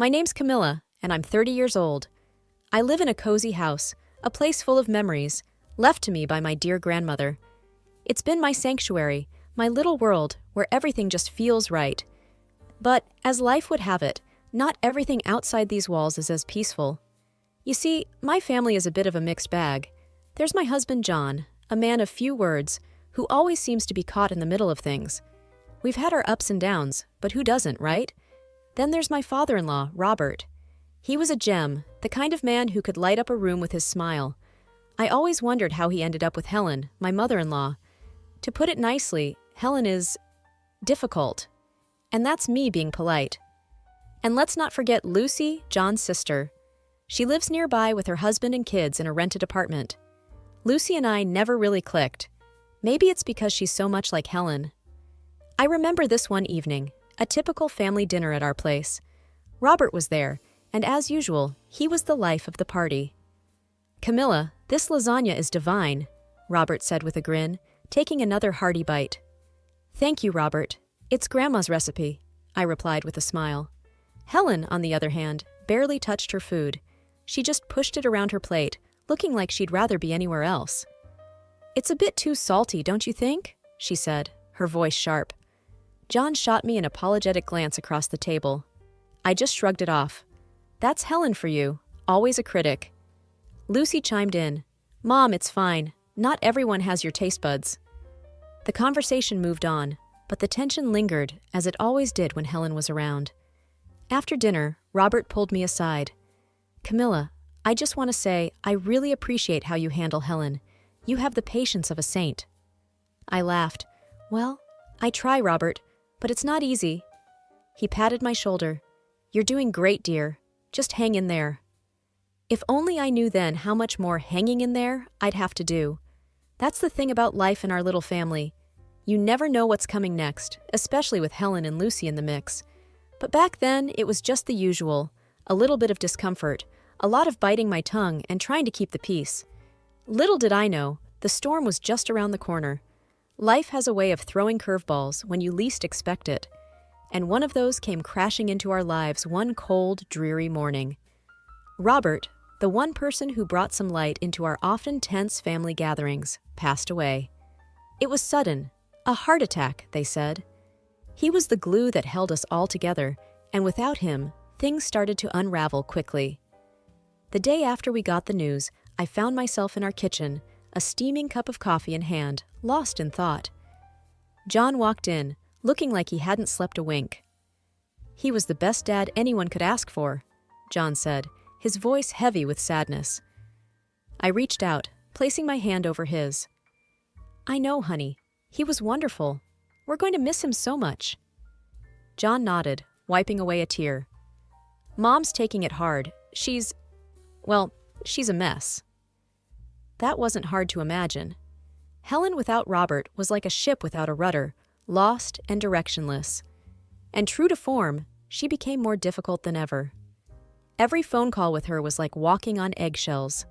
My name's Camilla, and I'm 30 years old. I live in a cozy house, a place full of memories, left to me by my dear grandmother. It's been my sanctuary, my little world where everything just feels right. But, as life would have it, not everything outside these walls is as peaceful. You see, my family is a bit of a mixed bag. There's my husband John, a man of few words, who always seems to be caught in the middle of things. We've had our ups and downs, but who doesn't, right? Then there's my father-in-law, Robert. He was a gem, the kind of man who could light up a room with his smile. I always wondered how he ended up with Helen, my mother-in-law. To put it nicely, Helen is difficult. And that's me being polite. And let's not forget Lucy, John's sister. She lives nearby with her husband and kids in a rented apartment. Lucy and I never really clicked. Maybe it's because she's so much like Helen. I remember this one evening, a typical family dinner at our place. Robert was there, and as usual, he was the life of the party. "Camilla, this lasagna is divine," Robert said with a grin, taking another hearty bite. "Thank you, Robert. It's Grandma's recipe," I replied with a smile. Helen, on the other hand, barely touched her food. She just pushed it around her plate, looking like she'd rather be anywhere else. "It's a bit too salty, don't you think?" she said, her voice sharp. John shot me an apologetic glance across the table. I just shrugged it off. "That's Helen for you, always a critic." Lucy chimed in. "Mom, it's fine. Not everyone has your taste buds." The conversation moved on, but the tension lingered, as it always did when Helen was around. After dinner, Robert pulled me aside. "Camilla, I just want to say I really appreciate how you handle Helen. You have the patience of a saint." I laughed. "Well, I try, Robert, but it's not easy." He patted my shoulder. "You're doing great, dear. Just hang in there." If only I knew then how much more hanging in there I'd have to do. That's the thing about life in our little family. You never know what's coming next, especially with Helen and Lucy in the mix. But back then, it was just the usual. A little bit of discomfort, a lot of biting my tongue and trying to keep the peace. Little did I know, the storm was just around the corner. Life has a way of throwing curveballs when you least expect it. And one of those came crashing into our lives one cold, dreary morning. Robert, the one person who brought some light into our often tense family gatherings, passed away. It was sudden, a heart attack, they said. He was the glue that held us all together, and without him, things started to unravel quickly. The day after we got the news, I found myself in our kitchen, a steaming cup of coffee in hand, lost in thought. John walked in, looking like he hadn't slept a wink. "He was the best dad anyone could ask for," John said, his voice heavy with sadness. I reached out, placing my hand over his. "I know, honey. He was wonderful. We're going to miss him so much." John nodded, wiping away a tear. "Mom's taking it hard. She's a mess." That wasn't hard to imagine. Helen without Robert was like a ship without a rudder, lost and directionless. And true to form, she became more difficult than ever. Every phone call with her was like walking on eggshells.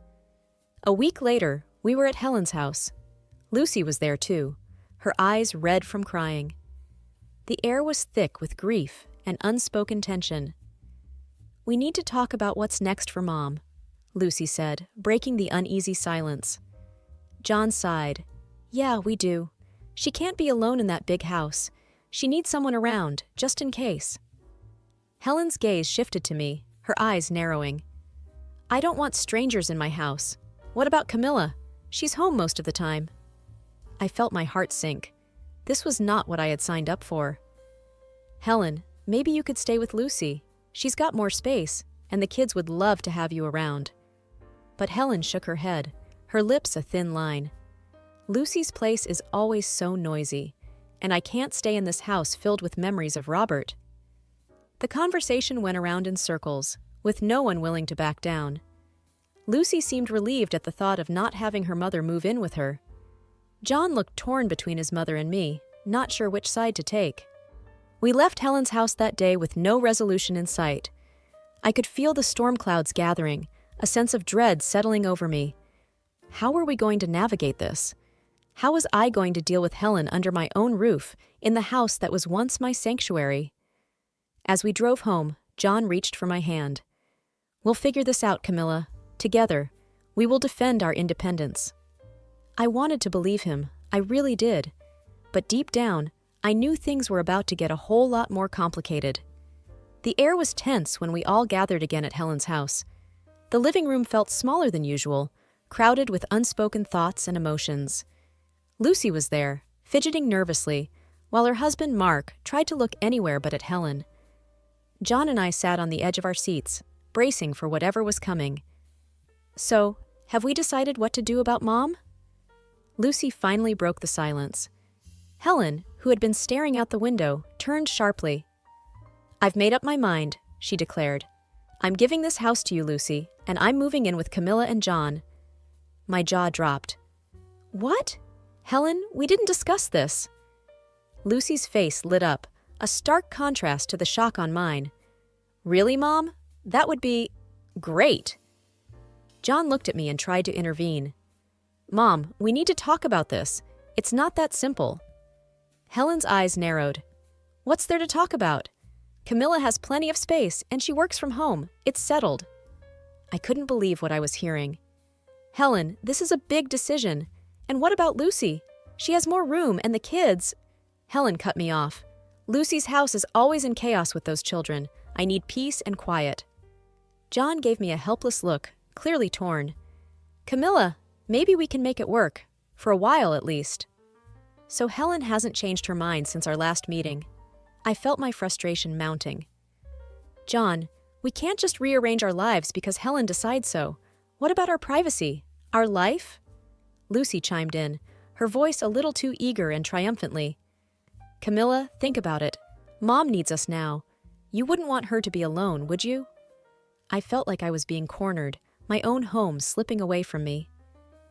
A week later, we were at Helen's house. Lucy was there too, her eyes red from crying. The air was thick with grief and unspoken tension. "We need to talk about what's next for Mom," Lucy said, breaking the uneasy silence. John sighed. "Yeah, we do. She can't be alone in that big house. She needs someone around, just in case." Helen's gaze shifted to me, her eyes narrowing. "I don't want strangers in my house. What about Camilla? She's home most of the time." I felt my heart sink. This was not what I had signed up for. "Helen, maybe you could stay with Lucy. She's got more space, and the kids would love to have you around." But Helen shook her head, her lips a thin line. "Lucy's place is always so noisy, and I can't stay in this house filled with memories of Robert." The conversation went around in circles, with no one willing to back down. Lucy seemed relieved at the thought of not having her mother move in with her. John looked torn between his mother and me, not sure which side to take. We left Helen's house that day with no resolution in sight. I could feel the storm clouds gathering, a sense of dread settling over me. How were we going to navigate this? How was I going to deal with Helen under my own roof, in the house that was once my sanctuary? As we drove home, John reached for my hand. "We'll figure this out, Camilla. Together, we will defend our independence." I wanted to believe him, I really did. But deep down, I knew things were about to get a whole lot more complicated. The air was tense when we all gathered again at Helen's house. The living room felt smaller than usual, crowded with unspoken thoughts and emotions. Lucy was there, fidgeting nervously, while her husband Mark tried to look anywhere but at Helen. John and I sat on the edge of our seats, bracing for whatever was coming. "So, have we decided what to do about Mom?" Lucy finally broke the silence. Helen, who had been staring out the window, turned sharply. "I've made up my mind," she declared. "I'm giving this house to you, Lucy, and I'm moving in with Camilla and John." My jaw dropped. "What? Helen, we didn't discuss this." Lucy's face lit up, a stark contrast to the shock on mine. "Really, Mom? That would be great." John looked at me and tried to intervene. "Mom, we need to talk about this. It's not that simple." Helen's eyes narrowed. "What's there to talk about? Camilla has plenty of space, and she works from home. It's settled." I couldn't believe what I was hearing. "Helen, this is a big decision. And what about Lucy? She has more room, and the kids—" Helen cut me off. "Lucy's house is always in chaos with those children. I need peace and quiet." John gave me a helpless look, clearly torn. "Camilla, maybe we can make it work. For a while, at least." So Helen hasn't changed her mind since our last meeting. I felt my frustration mounting. "John, we can't just rearrange our lives because Helen decides so. What about our privacy? Our life?" Lucy chimed in, her voice a little too eager and triumphantly. "Camilla, think about it. Mom needs us now. You wouldn't want her to be alone, would you?" I felt like I was being cornered, my own home slipping away from me.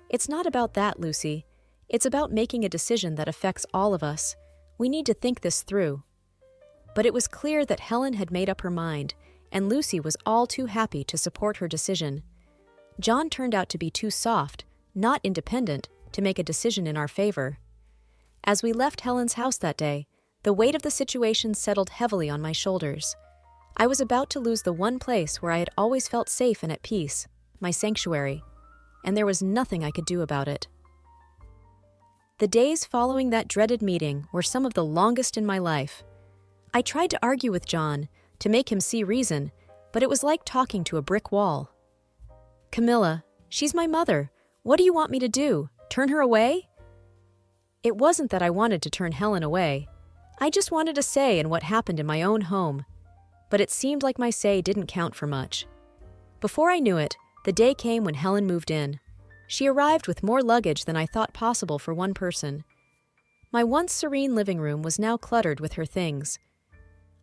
"It's not about that, Lucy. It's about making a decision that affects all of us. We need to think this through." But it was clear that Helen had made up her mind, and Lucy was all too happy to support her decision. John turned out to be too soft, not independent, to make a decision in our favor. As we left Helen's house that day, the weight of the situation settled heavily on my shoulders. I was about to lose the one place where I had always felt safe and at peace, my sanctuary, and there was nothing I could do about it. The days following that dreaded meeting were some of the longest in my life. I tried to argue with John, to make him see reason, but it was like talking to a brick wall. "Camilla, she's my mother. What do you want me to do? Turn her away?" It wasn't that I wanted to turn Helen away. I just wanted a say in what happened in my own home. But it seemed like my say didn't count for much. Before I knew it, the day came when Helen moved in. She arrived with more luggage than I thought possible for one person. My once serene living room was now cluttered with her things.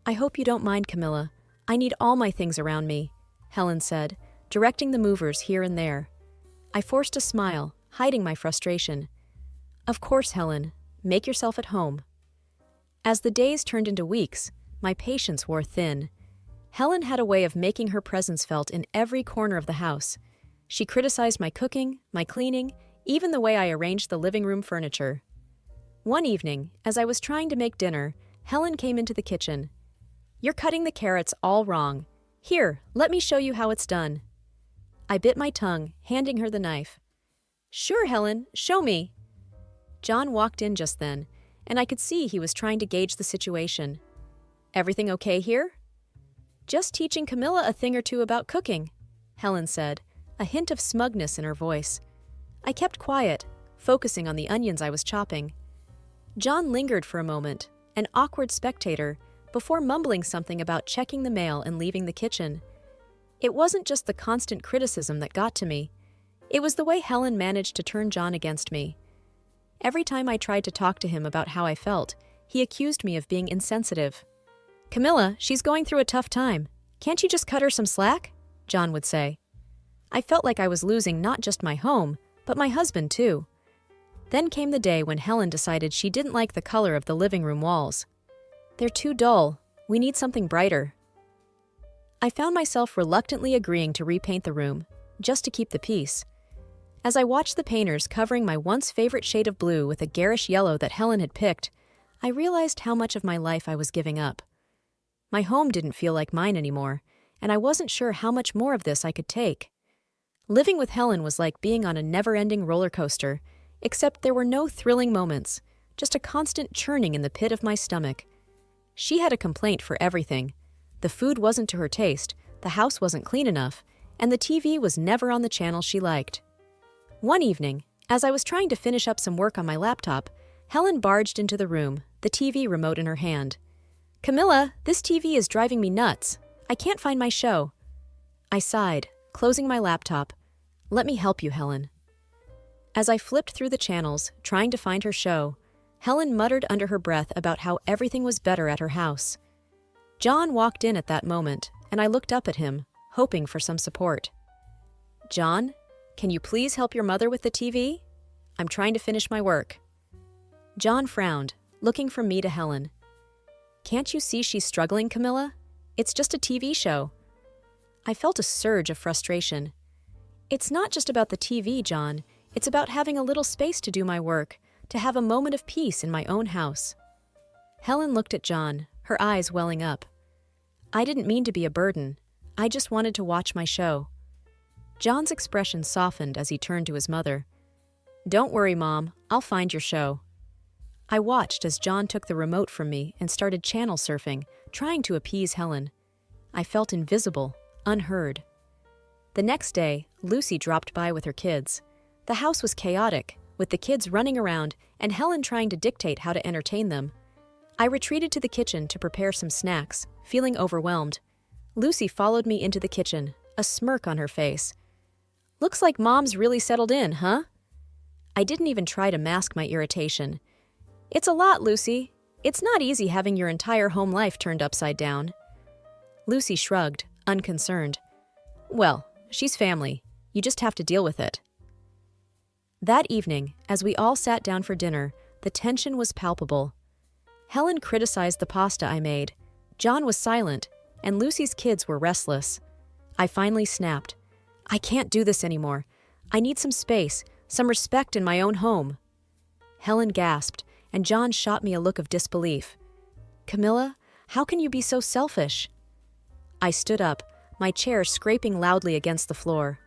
"I hope you don't mind, Camilla. I need all my things around me," Helen said, directing the movers here and there. I forced a smile, hiding my frustration. "Of course, Helen. Make yourself at home." As the days turned into weeks, my patience wore thin. Helen had a way of making her presence felt in every corner of the house. She criticized my cooking, my cleaning, even the way I arranged the living room furniture. One evening, as I was trying to make dinner, Helen came into the kitchen. "You're cutting the carrots all wrong. Here, let me show you how it's done." I bit my tongue, handing her the knife. "Sure, Helen, show me." John walked in just then, and I could see he was trying to gauge the situation. "Everything okay here?" "Just teaching Camilla a thing or two about cooking," Helen said, a hint of smugness in her voice. I kept quiet, focusing on the onions I was chopping. John lingered for a moment, an awkward spectator, before mumbling something about checking the mail and leaving the kitchen. It wasn't just the constant criticism that got to me. It was the way Helen managed to turn John against me. Every time I tried to talk to him about how I felt, he accused me of being insensitive. "Camilla, she's going through a tough time. Can't you just cut her some slack?" John would say. I felt like I was losing not just my home, but my husband too. Then came the day when Helen decided she didn't like the color of the living room walls. "They're too dull. We need something brighter." I found myself reluctantly agreeing to repaint the room, just to keep the peace. As I watched the painters covering my once favorite shade of blue with a garish yellow that Helen had picked, I realized how much of my life I was giving up. My home didn't feel like mine anymore, and I wasn't sure how much more of this I could take. Living with Helen was like being on a never-ending roller coaster, except there were no thrilling moments, just a constant churning in the pit of my stomach. She had a complaint for everything. The food wasn't to her taste, the house wasn't clean enough, and the TV was never on the channel she liked. One evening, as I was trying to finish up some work on my laptop, Helen barged into the room, the TV remote in her hand. "Camilla, this TV is driving me nuts. I can't find my show." I sighed, closing my laptop. "Let me help you, Helen." As I flipped through the channels, trying to find her show, Helen muttered under her breath about how everything was better at her house. John walked in at that moment, and I looked up at him, hoping for some support. "John, can you please help your mother with the TV? I'm trying to finish my work." John frowned, looking from me to Helen. "Can't you see she's struggling, Camilla? It's just a TV show." I felt a surge of frustration. "It's not just about the TV, John. It's about having a little space to do my work, to have a moment of peace in my own house." Helen looked at John, her eyes welling up. "I didn't mean to be a burden. I just wanted to watch my show." John's expression softened as he turned to his mother. "Don't worry, Mom. I'll find your show." I watched as John took the remote from me and started channel surfing, trying to appease Helen. I felt invisible, unheard. The next day, Lucy dropped by with her kids. The house was chaotic, with the kids running around and Helen trying to dictate how to entertain them. I retreated to the kitchen to prepare some snacks, feeling overwhelmed. Lucy followed me into the kitchen, a smirk on her face. "Looks like Mom's really settled in, huh?" I didn't even try to mask my irritation. "It's a lot, Lucy. It's not easy having your entire home life turned upside down." Lucy shrugged, unconcerned. "Well, she's family. You just have to deal with it." That evening, as we all sat down for dinner, the tension was palpable. Helen criticized the pasta I made, John was silent, and Lucy's kids were restless. I finally snapped. "I can't do this anymore. I need some space, some respect in my own home." Helen gasped, and John shot me a look of disbelief. "Camilla, how can you be so selfish?" I stood up, my chair scraping loudly against the floor.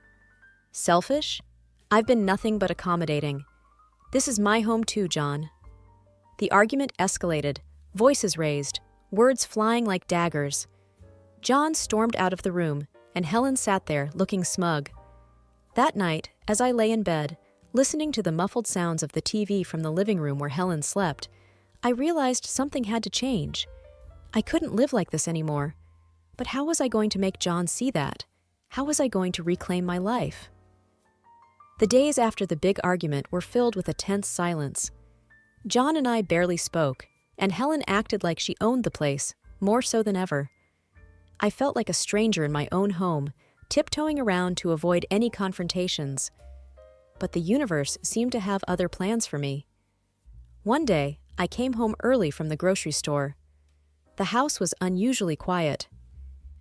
"Selfish? I've been nothing but accommodating. This is my home too, John." The argument escalated, voices raised, words flying like daggers. John stormed out of the room, and Helen sat there, looking smug. That night, as I lay in bed, listening to the muffled sounds of the TV from the living room where Helen slept, I realized something had to change. I couldn't live like this anymore. But how was I going to make John see that? How was I going to reclaim my life? The days after the big argument were filled with a tense silence. John and I barely spoke, and Helen acted like she owned the place, more so than ever. I felt like a stranger in my own home, tiptoeing around to avoid any confrontations. But the universe seemed to have other plans for me. One day, I came home early from the grocery store. The house was unusually quiet.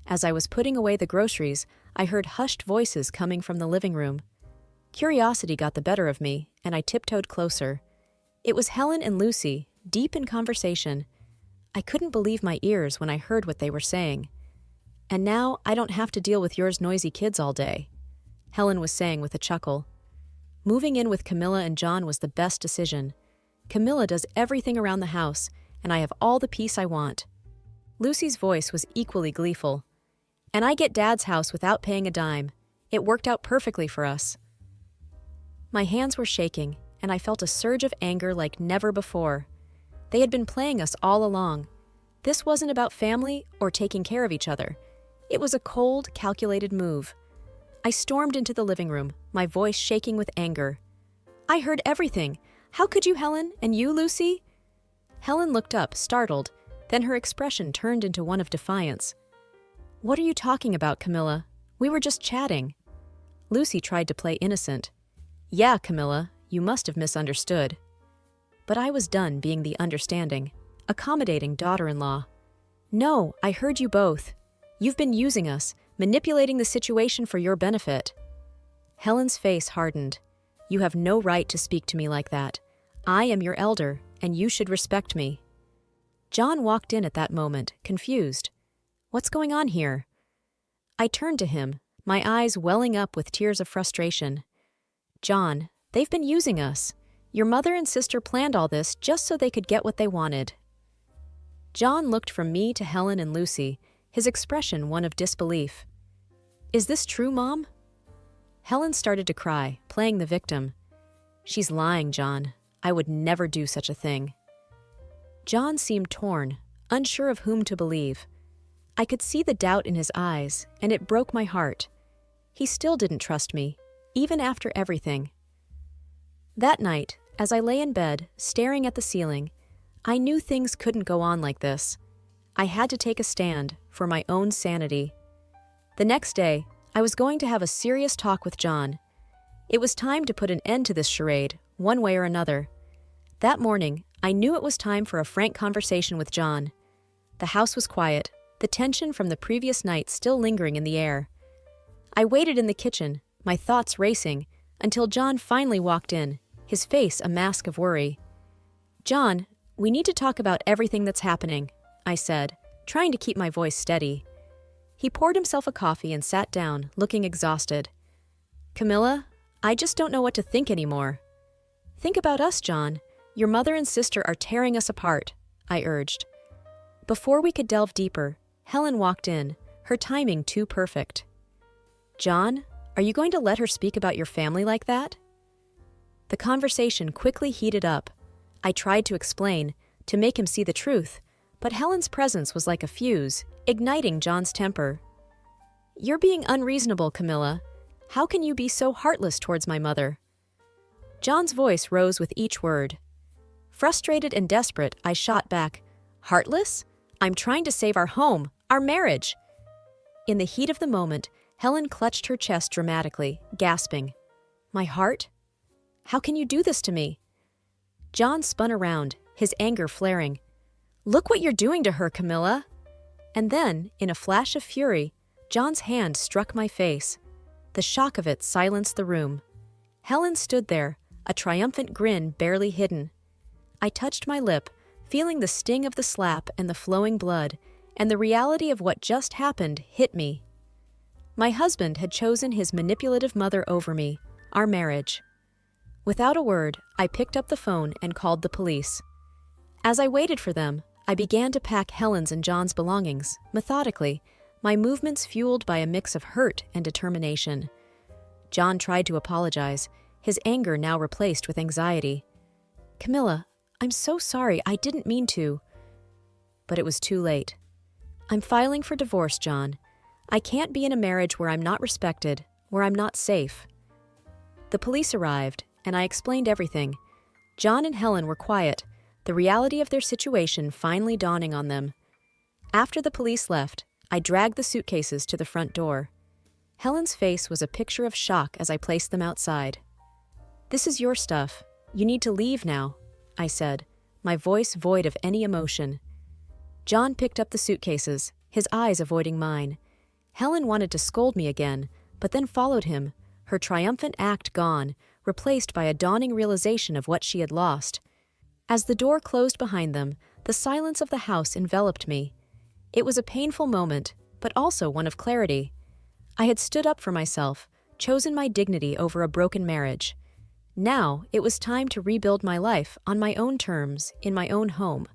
As I was putting away the groceries, I heard hushed voices coming from the living room. Curiosity got the better of me, and I tiptoed closer. It was Helen and Lucy, deep in conversation. I couldn't believe my ears when I heard what they were saying. "And now I don't have to deal with yours noisy kids all day," Helen was saying with a chuckle. Moving in with Camilla and John was the best decision. Camilla does everything around the house, and I have all the peace I want. Lucy's voice was equally gleeful. "And I get Dad's house without paying a dime. It worked out perfectly for us." My hands were shaking, and I felt a surge of anger like never before. They had been playing us all along. This wasn't about family or taking care of each other. It was a cold, calculated move. I stormed into the living room, my voice shaking with anger. "I heard everything. How could you, Helen? And you, Lucy?" Helen looked up, startled. Then her expression turned into one of defiance. "What are you talking about, Camilla? We were just chatting." Lucy tried to play innocent. "Yeah, Camilla, you must have misunderstood." But I was done being the understanding, accommodating daughter-in-law. "No, I heard you both. You've been using us, manipulating the situation for your benefit." Helen's face hardened. "You have no right to speak to me like that. I am your elder, and you should respect me." John walked in at that moment, confused. What's going on here? I turned to him, my eyes welling up with tears of frustration. John, they've been using us. Your mother and sister planned all this just so they could get what they wanted. John looked from me to Helen and Lucy, his expression one of disbelief. Is this true, Mom? Helen started to cry, playing the victim. She's lying, John. I would never do such a thing. John seemed torn, unsure of whom to believe. I could see the doubt in his eyes, and it broke my heart. He still didn't trust me, even after everything. That night, as I lay in bed, staring at the ceiling, I knew things couldn't go on like this. I had to take a stand for my own sanity. The next day, I was going to have a serious talk with John. It was time to put an end to this charade, one way or another. That morning, I knew it was time for a frank conversation with John. The house was quiet, the tension from the previous night still lingering in the air. I waited in the kitchen, my thoughts racing, until John finally walked in, his face a mask of worry. John, we need to talk about everything that's happening, I said, trying to keep my voice steady. He poured himself a coffee and sat down, looking exhausted. Camilla, I just don't know what to think anymore. Think about us, John. Your mother and sister are tearing us apart, I urged. Before we could delve deeper, Helen walked in, her timing too perfect. John, are you going to let her speak about your family like that? The conversation quickly heated up. I tried to explain, to make him see the truth, but Helen's presence was like a fuse, igniting John's temper. You're being unreasonable, Camilla. How can you be so heartless towards my mother? John's voice rose with each word. Frustrated and desperate, I shot back, Heartless? I'm trying to save our home, our marriage. In the heat of the moment, Helen clutched her chest dramatically, gasping. My heart? How can you do this to me? John spun around, his anger flaring. Look what you're doing to her, Camilla. And then, in a flash of fury, John's hand struck my face. The shock of it silenced the room. Helen stood there, a triumphant grin barely hidden. I touched my lip, feeling the sting of the slap and the flowing blood, and the reality of what just happened hit me. My husband had chosen his manipulative mother over me, our marriage. Without a word, I picked up the phone and called the police. As I waited for them, I began to pack Helen's and John's belongings, methodically, my movements fueled by a mix of hurt and determination. John tried to apologize, his anger now replaced with anxiety. Camilla, I'm so sorry, I didn't mean to. But it was too late. I'm filing for divorce, John. I can't be in a marriage where I'm not respected, where I'm not safe. The police arrived, and I explained everything. John and Helen were quiet, the reality of their situation finally dawning on them. After the police left, I dragged the suitcases to the front door. Helen's face was a picture of shock as I placed them outside. This is your stuff. You need to leave now, I said, my voice void of any emotion. John picked up the suitcases, his eyes avoiding mine. Helen wanted to scold me again, but then followed him, her triumphant act gone, replaced by a dawning realization of what she had lost. As the door closed behind them, the silence of the house enveloped me. It was a painful moment, but also one of clarity. I had stood up for myself, chosen my dignity over a broken marriage. Now it was time to rebuild my life on my own terms, in my own home.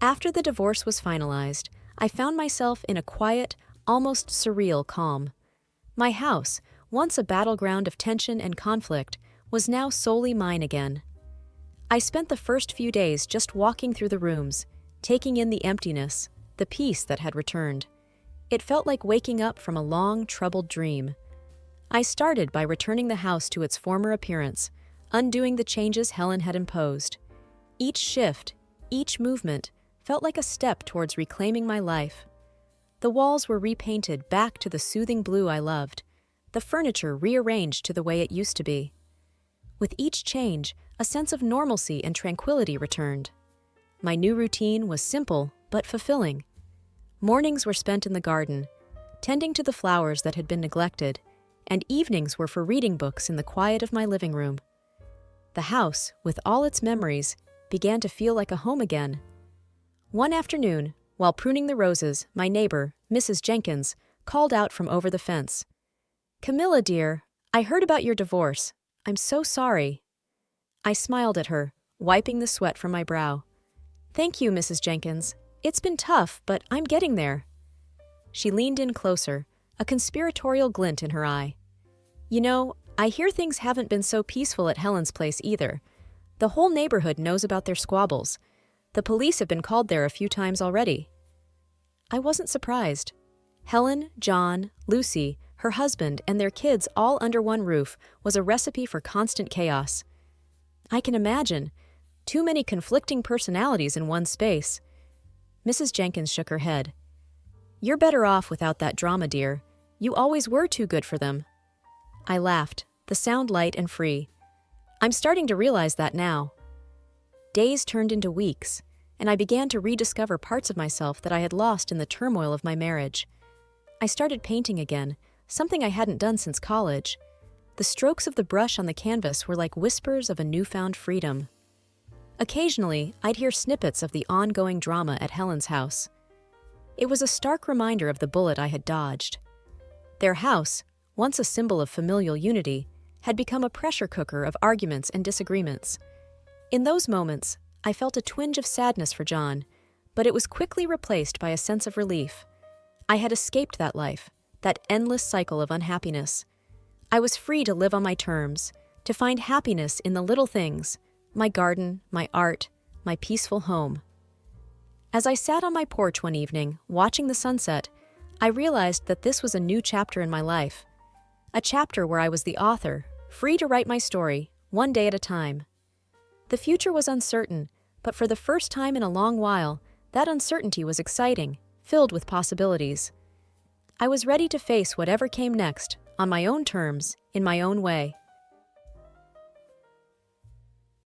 After the divorce was finalized, I found myself in a quiet, almost surreal calm. My house, once a battleground of tension and conflict, was now solely mine again. I spent the first few days just walking through the rooms, taking in the emptiness, the peace that had returned. It felt like waking up from a long, troubled dream. I started by returning the house to its former appearance, undoing the changes Helen had imposed. Each shift, each movement, felt like a step towards reclaiming my life. The walls were repainted back to the soothing blue I loved, the furniture rearranged to the way it used to be. With each change, a sense of normalcy and tranquility returned. My new routine was simple but fulfilling. Mornings were spent in the garden, tending to the flowers that had been neglected, and evenings were for reading books in the quiet of my living room. The house, with all its memories, began to feel like a home again. One afternoon, While pruning the roses, my neighbor, Mrs. Jenkins, called out from over the fence. "Camilla, dear, I heard about your divorce. I'm so sorry." I smiled at her, wiping the sweat from my brow. "Thank you, Mrs. Jenkins. It's been tough, but I'm getting there." She leaned in closer, a conspiratorial glint in her eye. "You know, I hear things haven't been so peaceful at Helen's place either. The whole neighborhood knows about their squabbles. The police have been called there a few times already." I wasn't surprised. Helen, John, Lucy, her husband, and their kids all under one roof was a recipe for constant chaos. I can imagine. Too many conflicting personalities in one space. Mrs. Jenkins shook her head. "You're better off without that drama, dear. You always were too good for them." I laughed, the sound light and free. "I'm starting to realize that now." Days turned into weeks, and I began to rediscover parts of myself that I had lost in the turmoil of my marriage. I started painting again, something I hadn't done since college. The strokes of the brush on the canvas were like whispers of a newfound freedom. Occasionally, I'd hear snippets of the ongoing drama at Helen's house. It was a stark reminder of the bullet I had dodged. Their house, once a symbol of familial unity, had become a pressure cooker of arguments and disagreements. In those moments, I felt a twinge of sadness for John, but it was quickly replaced by a sense of relief. I had escaped that life, that endless cycle of unhappiness. I was free to live on my terms, to find happiness in the little things, my garden, my art, my peaceful home. As I sat on my porch one evening, watching the sunset, I realized that this was a new chapter in my life. A chapter where I was the author, free to write my story, one day at a time. The future was uncertain, but for the first time in a long while, that uncertainty was exciting, filled with possibilities. I was ready to face whatever came next, on my own terms, in my own way.